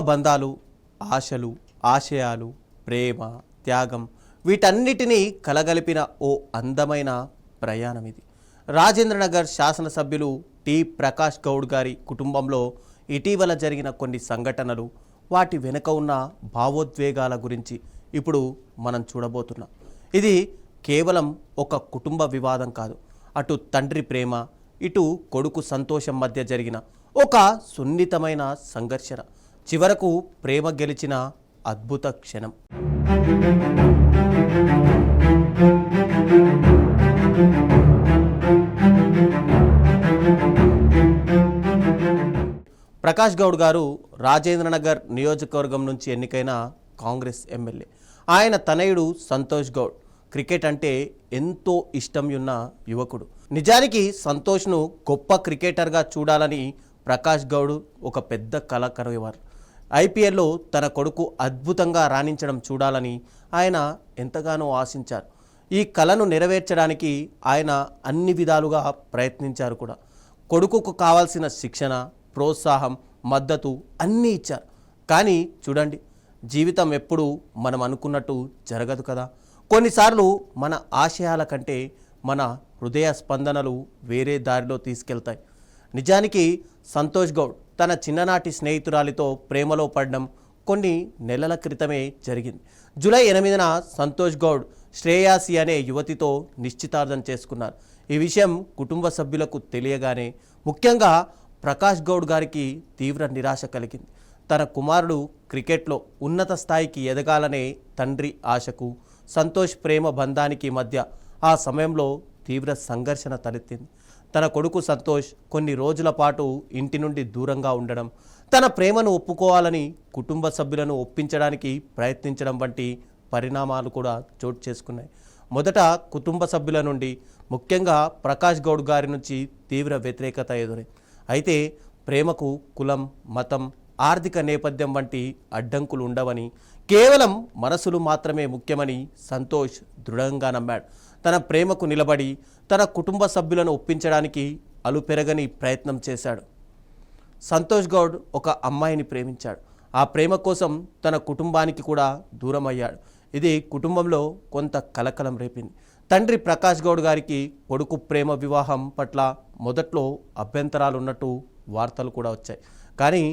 బంధాలు, ఆశలు, ఆశయాలు, ప్రేమ, త్యాగం వీటన్నిటినీ కలగలిపిన ఓ అందమైన ప్రయాణం ఇది. రాజేంద్రనగర్ శాసనసభ్యులు టి ప్రకాష్ గౌడ్ గారి కుటుంబంలో ఇటీవల జరిగిన కొన్ని సంఘటనలు, వాటి వెనుక ఉన్న భావోద్వేగాల గురించి ఇప్పుడు మనం చూడబోతున్నాం. ఇది కేవలం ఒక కుటుంబ వివాదం కాదు. అటు తండ్రి ప్రేమ, ఇటు కొడుకు సంతోషం మధ్య జరిగిన ఒక సున్నితమైన సంఘర్షణ. చివరకు ప్రేమ గెలిచిన అద్భుత క్షణం. ప్రకాష్ గౌడ్ గారు రాజేంద్రనగర్ నియోజకవర్గం నుంచి ఎన్నికైన కాంగ్రెస్ ఎమ్మెల్యే. ఆయన తనయుడు సంతోష్ గౌడ్ క్రికెట్ అంటే ఎంతో ఇష్టం ఉన్న యువకుడు. నిజానికి సంతోష్ను గొప్ప క్రికెటర్గా చూడాలని ప్రకాష్ గౌడ్ ఒక పెద్ద కల కనేవారు. ఐపీఎల్లో తన కొడుకు అద్భుతంగా రాణించడం చూడాలని ఆయన ఎంతగానో ఆశించారు. ఈ కలను నెరవేర్చడానికి ఆయన అన్ని విధాలుగా ప్రయత్నించారు కూడా. కొడుకుకు కావాల్సిన శిక్షణ, ప్రోత్సాహం, మద్దతు అన్నీ ఇచ్చారు. కానీ చూడండి, జీవితం ఎప్పుడూ మనం అనుకున్నట్టు జరగదు కదా. కొన్నిసార్లు మన ఆశయాల కంటే మన హృదయ స్పందనలు వేరే దారిలో తీసుకెళ్తాయి. నిజానికి సంతోష్ గౌడ్ తన చిన్ననాటి స్నేహితురాలితో ప్రేమలో పడడం కొన్ని నెలల క్రితమే జరిగింది. జూలై 8న సంతోష్ గౌడ్ శ్రేయాసి అనే యువతితో నిశ్చితార్థం చేసుకున్నారు. ఈ విషయం కుటుంబ సభ్యులకు తెలియగానే ముఖ్యంగా ప్రకాష్ గౌడ్ గారికి తీవ్ర నిరాశ కలిగింది. తన కుమారుడు క్రికెట్లో ఉన్నత స్థాయికి ఎదగాలనే తండ్రి ఆశకు, సంతోష్ ప్రేమ బంధానికి మధ్య ఆ సమయంలో తీవ్ర సంఘర్షణ తలెత్తింది. తన కొడుకు సంతోష్ కొన్ని రోజుల పాటు ఇంటి నుండి దూరంగా ఉండడం, తన ప్రేమను ఒప్పుకోవాలని కుటుంబ సభ్యులను ఒప్పించడానికి ప్రయత్నించడం వంటి పరిణామాలు కూడా చోటు చేసుకున్నాయి. మొదట కుటుంబ సభ్యుల నుండి, ముఖ్యంగా ప్రకాష్ గౌడ్ గారి నుంచి తీవ్ర వ్యతిరేకత ఎదురైంది. అయితే ప్రేమకు కులం, మతం, ఆర్థిక నేపథ్యం వంటి అడ్డంకులు ఉండవని, కేవలం మనసులు మాత్రమే ముఖ్యమని సంతోష్ దృఢంగా నమ్మాడు. తన ప్రేమకు నిలబడి తన కుటుంబ సభ్యులను ఒప్పించడానికి అలుపెరగని ప్రయత్నం చేశాడు. సంతోష్ గౌడ్ ఒక అమ్మాయిని ప్రేమించాడు. ఆ ప్రేమ కోసం తన కుటుంబానికి కూడా దూరం అయ్యాడు. ఇది కుటుంబంలో కొంత కలకలం రేపింది. తండ్రి ప్రకాష్ గౌడ్ గారికి కొడుకు ప్రేమ వివాహం పట్ల మొదట్లో అభ్యంతరాలు ఉన్నట్టు వార్తలు కూడా వచ్చాయి. కానీ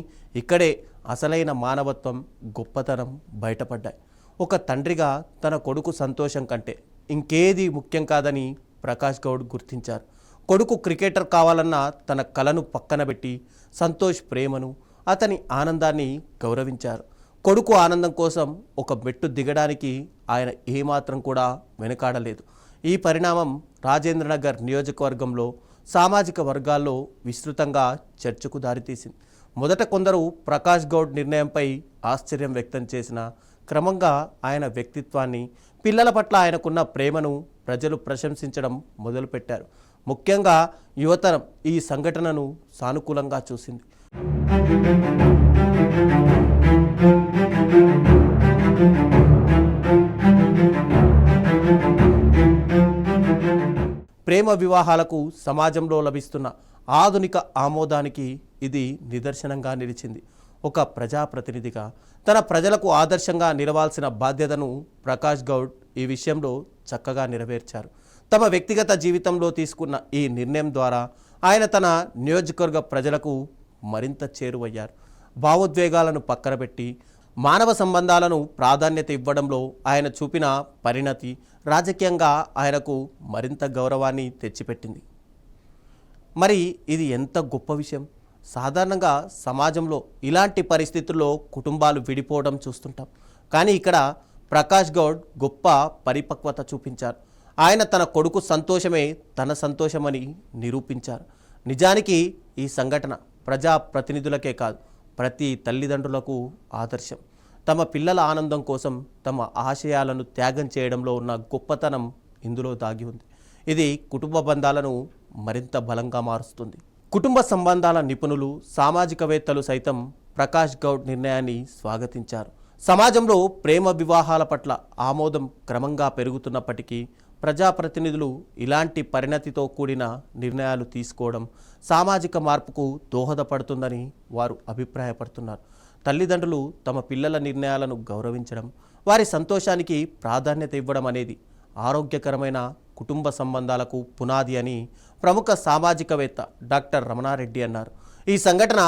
ఇక్కడే అసలైన మానవత్వం, గొప్పతనం బయటపడ్డాయి. ఒక తండ్రిగా తన కొడుకు సంతోషం కంటే ఇంకేది ముఖ్యం కాదని ప్రకాష్ గౌడ్ గుర్తించారు. కొడుకు క్రికెటర్ కావాలన్న తన కలను పక్కన పెట్టి సంతోష్ ప్రేమను, అతని ఆనందాన్ని గౌరవించారు. కొడుకు ఆనందం కోసం ఒక మెట్టు దిగడానికి ఆయన ఏమాత్రం కూడా వెనుకాడలేదు. ఈ పరిణామం రాజేంద్రనగర్ నియోజకవర్గంలో సామాజిక వర్గాల్లో విస్తృతంగా చర్చకు దారితీసింది. మొదట కొందరు ప్రకాష్ గౌడ్ నిర్ణయంపై ఆశ్చర్యం వ్యక్తం చేసిన క్రమంగా ఆయన వ్యక్తిత్వాన్ని, పిల్లల పట్ల ఆయనకున్న ప్రేమను ప్రజలు ప్రశంసించడం మొదలుపెట్టారు. ముఖ్యంగా యువతరం ఈ సంఘటనను సానుకూలంగా చూసింది. ప్రేమ వివాహాలకు సమాజంలో లభిస్తున్న ఆధునిక ఆమోదానికి ఇది నిదర్శనంగా నిలిచింది. ఒక ప్రజాప్రతినిధిగా తన ప్రజలకు ఆదర్శంగా నిలవాల్సిన బాధ్యతను ప్రకాష్ గౌడ్ ఈ విషయంలో చక్కగా నెరవేర్చారు. తమ వ్యక్తిగత జీవితంలో తీసుకున్న ఈ నిర్ణయం ద్వారా ఆయన తన నియోజకవర్గ ప్రజలకు మరింత చేరువయ్యారు. భావోద్వేగాలను పక్కన పెట్టి మానవ సంబంధాలను ప్రాధాన్యత ఇవ్వడంలో ఆయన చూపిన పరిణతి రాజకీయంగా ఆయనకు మరింత గౌరవాన్ని తెచ్చిపెట్టింది. మరి ఇది ఎంత గొప్ప విషయం! సాధారణంగా సమాజంలో ఇలాంటి పరిస్థితుల్లో కుటుంబాలు విడిపోవడం చూస్తుంటాం. కానీ ఇక్కడ ప్రకాష్ గౌడ్ గొప్ప పరిపక్వత చూపించారు. ఆయన తన కొడుకు సంతోషమే తన సంతోషమని నిరూపించారు. నిజానికి ఈ సంఘటన ప్రజాప్రతినిధులకే కాదు, ప్రతి తల్లిదండ్రులకు ఆదర్శం. తమ పిల్లల ఆనందం కోసం తమ ఆశయాలను త్యాగం చేయడంలో ఉన్న గొప్పతనం ఇందులో దాగి ఉంది. ఇది కుటుంబ బంధాలను మరింత బలంగా మారుస్తుంది. కుటుంబ సంబంధాల నిపుణులు, సామాజికవేత్తలు సైతం ప్రకాష్ గౌడ్ నిర్ణయాన్ని స్వాగతించారు. సమాజంలో ప్రేమ వివాహాల పట్ల ఆమోదం క్రమంగా పెరుగుతున్నప్పటికీ ప్రజాప్రతినిధులు ఇలాంటి పరిణతితో కూడిన నిర్ణయాలు తీసుకోవడం సామాజిక మార్పుకు దోహదపడుతుందని వారు అభిప్రాయపడుతున్నారు. తల్లిదండ్రులు తమ పిల్లల నిర్ణయాలను గౌరవించడం, వారి సంతోషానికి ప్రాధాన్యత ఇవ్వడం అనేది ఆరోగ్యకరమైన కుటుంబ సంబంధాలకు పునాది అని ప్రముఖ సామాజికవేత్త డాక్టర్ రమణారెడ్డి అన్నారు. ఈ సంఘటన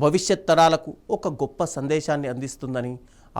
భవిష్యత్ తరాలకు ఒక గొప్ప సందేశాన్ని అందిస్తుందని,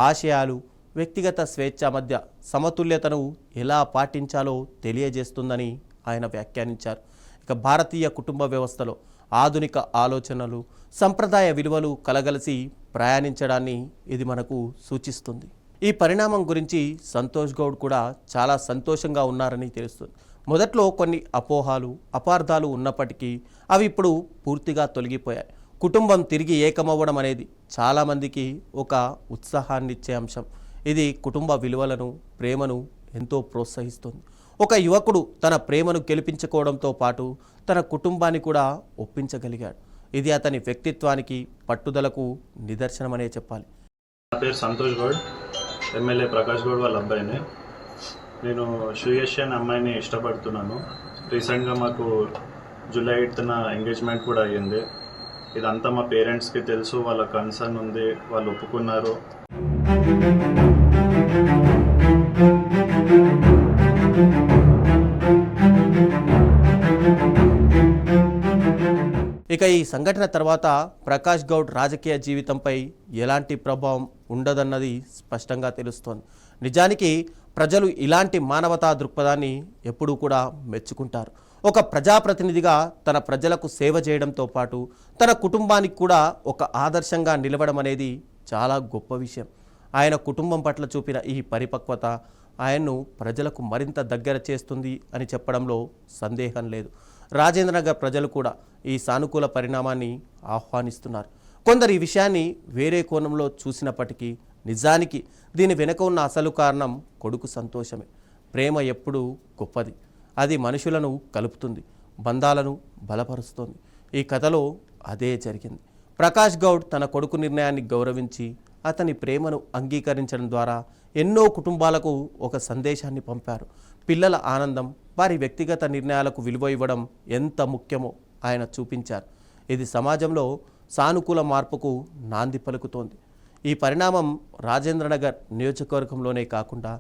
ఆశయాలు, వ్యక్తిగత స్వేచ్ఛ మధ్య సమతుల్యతను ఎలా పాటించాలో తెలియజేస్తుందని ఆయన వ్యాఖ్యానించారు. ఇక భారతీయ కుటుంబ వ్యవస్థలో ఆధునిక ఆలోచనలు, సంప్రదాయ విలువలు కలగలిసి ప్రయాణించడాన్ని ఇది మనకు సూచిస్తుంది. ఈ పరిణామం గురించి సంతోష్ గౌడ్ కూడా చాలా సంతోషంగా ఉన్నారని తెలుస్తుంది. మొదట్లో కొన్ని అపోహాలు, అపార్థాలు ఉన్నప్పటికీ అవి ఇప్పుడు పూర్తిగా తొలగిపోయాయి. కుటుంబం తిరిగి ఏకమవ్వడం అనేది చాలామందికి ఒక ఉత్సాహాన్నిచ్చే అంశం. ఇది కుటుంబ విలువలను, ప్రేమను ఎంతో ప్రోత్సహిస్తుంది. ఒక యువకుడు తన ప్రేమను గెలిపించుకోవడంతో పాటు తన కుటుంబాన్ని కూడా ఒప్పించగలిగాడు. ఇది అతని వ్యక్తిత్వానికి, పట్టుదలకు నిదర్శనమనే చెప్పాలి. నా పేరు సంతోష్ గౌడ్, ఎమ్మెల్యే ప్రకాష్ గౌడ్ వాళ్ళ అబ్బాయిని. నేను శ్రీయశ్రీ అనే అమ్మాయిని ఇష్టపడుతున్నాను. రీసెంట్గా మాకు జూలై 8న ఎంగేజ్మెంట్ కూడా అయ్యింది. ఇదంతా మా పేరెంట్స్కి తెలుసు, వాళ్ళ కన్సర్న్ ఉంది, వాళ్ళు ఒప్పుకున్నారు. ఇక ఈ సంఘటన తర్వాత ప్రకాష్ గౌడ్ రాజకీయ జీవితంపై ఎలాంటి ప్రభావం ఉండదన్నది స్పష్టంగా తెలుస్తోంది. నిజానికి ప్రజలు ఇలాంటి మానవతా దృక్పథాన్ని ఎప్పుడూ కూడా మెచ్చుకుంటారు. ఒక ప్రజాప్రతినిధిగా తన ప్రజలకు సేవ చేయడంతో పాటు తన కుటుంబానికి కూడా ఒక ఆదర్శంగా నిలవడం అనేది చాలా గొప్ప విషయం. ఆయన కుటుంబం పట్ల చూపిన ఈ పరిపక్వత ఆయన్ను ప్రజలకు మరింత దగ్గర చేస్తుంది అని చెప్పడంలో సందేహం లేదు. రాజేంద్రనగర్ ప్రజలు కూడా ఈ సానుకూల పరిణామాన్ని ఆహ్వానిస్తున్నారు. కొందరు ఈ విషయాన్ని వేరే కోణంలో చూసినప్పటికీ నిజానికి దీని వెనుక ఉన్న అసలు కారణం కొడుకు సంతోషమే. ప్రేమ ఎప్పుడూ గొప్పది. అది మనుషులను కలుపుతుంది, బంధాలను బలపరుస్తుంది. ఈ కథలో అదే జరిగింది. ప్రకాష్ గౌడ్ తన కొడుకు నిర్ణయాన్ని గౌరవించి అతని ప్రేమను అంగీకరించడం ద్వారా ఎన్నో కుటుంబాలకు ఒక సందేశాన్ని పంపారు. పిల్లల ఆనందం, వారి వ్యక్తిగత నిర్ణయాలకు విలువ ఇవ్వడం ఎంత ముఖ్యమో ఆయన చూపించారు. ఇది సమాజంలో సానుకూల మార్పుకు నాంది పలుకుతోంది. ఈ పరిణామం రాజేంద్రనగర్ నియోజకవర్గంలోనే కాకుండా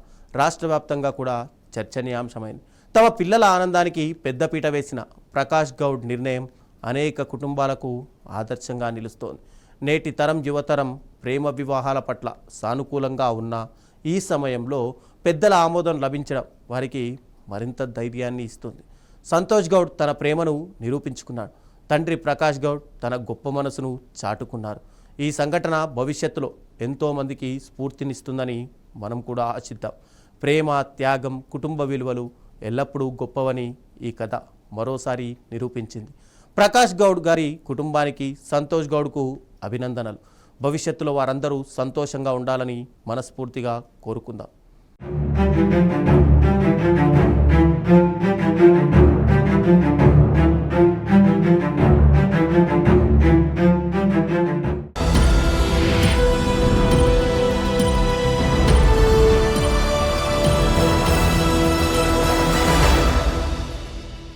రాష్ట్ర వ్యాప్తంగా కూడా చర్చనీయాంశమైంది. తమ పిల్లల ఆనందానికి పెద్దపీట వేసిన ప్రకాష్ గౌడ్ నిర్ణయం అనేక కుటుంబాలకు ఆదర్శంగా నిలుస్తోంది. నేటి తరం యువతరం ప్రేమ వివాహాల పట్ల సానుకూలంగా ఉన్న ఈ సమయంలో పెద్దల ఆమోదం లభించడం వారికి మరింత ధైర్యాన్ని ఇస్తుంది. సంతోష్ గౌడ్ తన ప్రేమను నిరూపించుకున్నాడు. తండ్రి ప్రకాష్ గౌడ్ తన గొప్ప మనసును చాటుకున్నారు. ఈ సంఘటన భవిష్యత్తులో ఎంతోమందికి స్ఫూర్తినిస్తుందని మనం కూడా ఆశిద్దాం. ప్రేమ, త్యాగం, కుటుంబ విలువలు ఎల్లప్పుడూ గొప్పవని ఈ కథ మరోసారి నిరూపించింది. ప్రకాష్ గౌడ్ గారి కుటుంబానికి, సంతోష్ గౌడ్కు అభినందనలు. భవిష్యత్తులో వారందరూ సంతోషంగా ఉండాలని మనస్ఫూర్తిగా కోరుకుందాం.